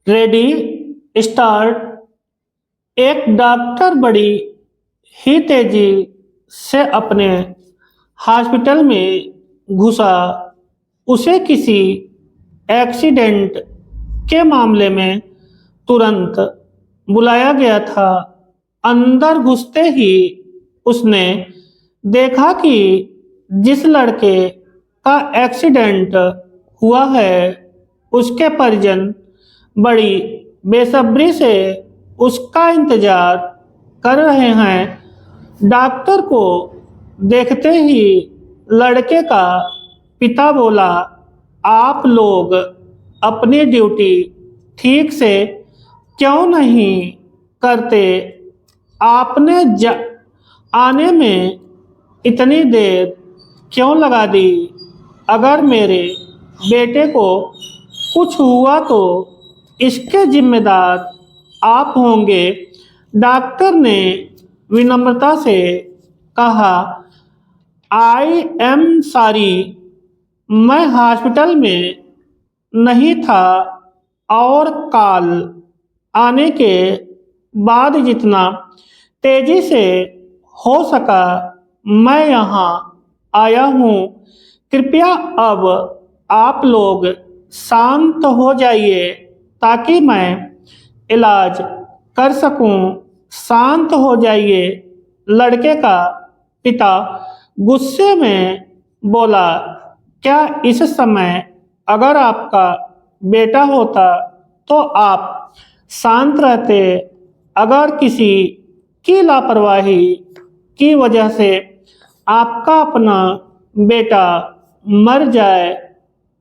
Ready start. एक doctor बड़ी ही तेजी से अपने हॉस्पिटल में घुसा। उसे किसी एक्सीडेंट के मामले में तुरंत बुलाया गया था। अंदर घुसते ही उसने देखा कि जिस लड़के का एक्सीडेंट हुआ है उसके परिजन बड़ी बेसब्री से उसका इंतजार कर रहे हैं। डॉक्टर को देखते ही लड़के का पिता बोला, आप लोग अपनी ड्यूटी ठीक से क्यों नहीं करते? आपने आने में इतनी देर क्यों लगा दी? अगर मेरे बेटे को कुछ हुआ तो इसके जिम्मेदार आप होंगे। डॉक्टर ने विनम्रता से कहा, आई एम सॉरी, मैं हॉस्पिटल में नहीं था और कॉल आने के बाद जितना तेजी से हो सका मैं यहाँ आया हूँ। कृपया अब आप लोग शांत हो जाइए ताकि मैं इलाज कर सकूं। शांत हो जाइए, लड़के का पिता गुस्से में बोला। क्या इस समय अगर आपका बेटा होता तो आप शांत रहते? अगर किसी की लापरवाही की वजह से आपका अपना बेटा मर जाए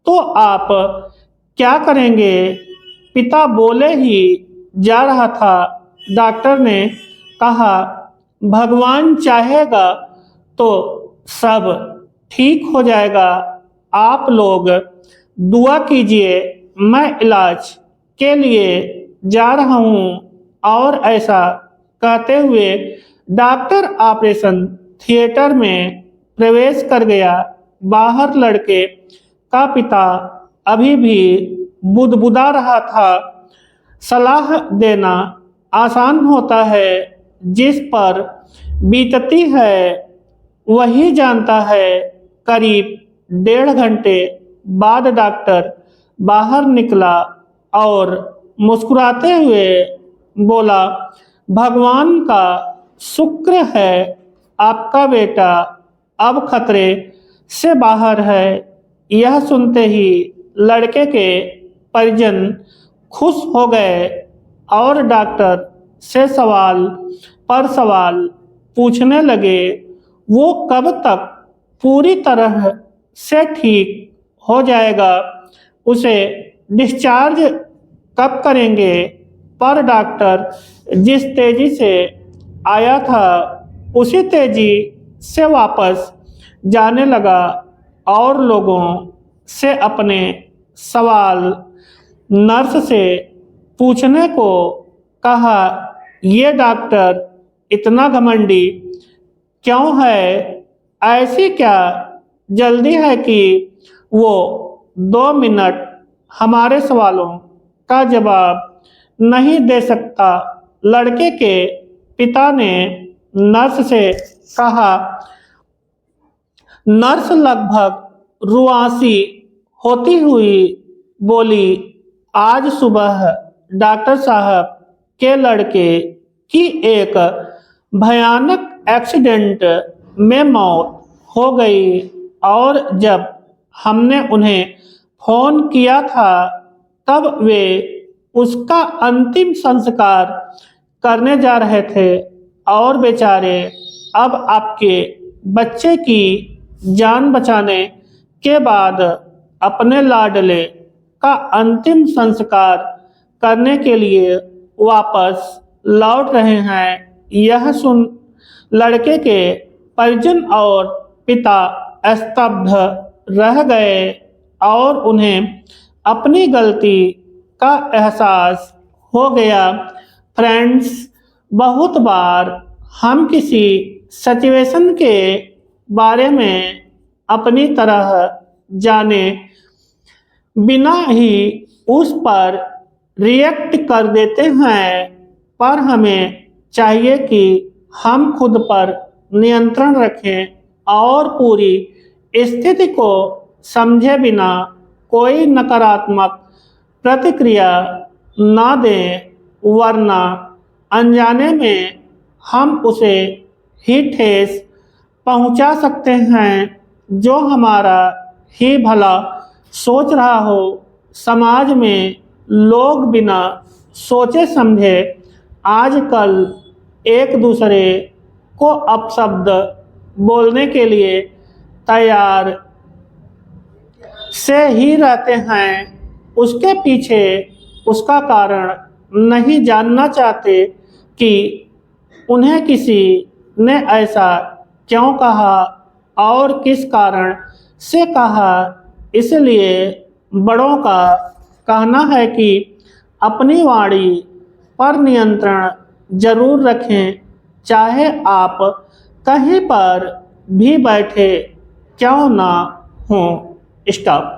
तो आप क्या करेंगे? पिता बोले ही जा रहा था। डॉक्टर ने कहा, भगवान चाहेगा तो सब ठीक हो जाएगा। आप लोग दुआ कीजिए, मैं इलाज के लिए जा रहा हूँ। और ऐसा कहते हुए डॉक्टर ऑपरेशन थिएटर में प्रवेश कर गया। बाहर लड़के का पिता अभी भी बुदबुदा रहा था। सलाह देना आसान होता है, जिस पर बीतती है वही जानता है। करीब 1.5 घंटे बाद डॉक्टर बाहर निकला और मुस्कुराते हुए बोला, भगवान का शुक्र है आपका बेटा अब खतरे से बाहर है। यह सुनते ही लड़के के परिजन खुश हो गए और डॉक्टर से सवाल पर सवाल पूछने लगे। वो कब तक पूरी तरह से ठीक हो जाएगा? उसे डिस्चार्ज कब करेंगे? पर डॉक्टर जिस तेजी से आया था उसी तेजी से वापस जाने लगा और लोगों से अपने सवाल नर्स से पूछने को कहा। ये डॉक्टर इतना घमंडी क्यों है? ऐसी क्या जल्दी है कि वो 2 मिनट हमारे सवालों का जवाब नहीं दे सकता? लड़के के पिता ने नर्स से कहा। नर्स लगभग रुआंसी होती हुई बोली, आज सुबह डॉक्टर साहब के लड़के की एक भयानक एक्सीडेंट में मौत हो गई और जब हमने उन्हें फोन किया था तब वे उसका अंतिम संस्कार करने जा रहे थे और बेचारे अब आपके बच्चे की जान बचाने के बाद अपने लाडले का अंतिम संस्कार करने के लिए वापस लौट रहे हैं। यह सुन लड़के के परिजन और पिता स्तब्ध रह गए और उन्हें अपनी गलती का एहसास हो गया। फ्रेंड्स, बहुत बार हम किसी सिचुएशन के बारे में अपनी तरह जाने बिना ही उस पर रिएक्ट कर देते हैं, पर हमें चाहिए कि हम खुद पर नियंत्रण रखें और पूरी स्थिति को समझे बिना कोई नकारात्मक प्रतिक्रिया ना दें, वरना अनजाने में हम उसे ही ठेस पहुंचा सकते हैं जो हमारा ही भला सोच रहा हो। समाज में लोग बिना सोचे समझे आजकल एक दूसरे को अपशब्द बोलने के लिए तैयार से ही रहते हैं। उसके पीछे उसका कारण नहीं जानना चाहते कि उन्हें किसी ने ऐसा क्यों कहा और किस कारण से कहा। इसलिए बड़ों का कहना है कि अपनी वाणी पर नियंत्रण जरूर रखें, चाहे आप कहीं पर भी बैठे क्यों ना हों। स्टॉप।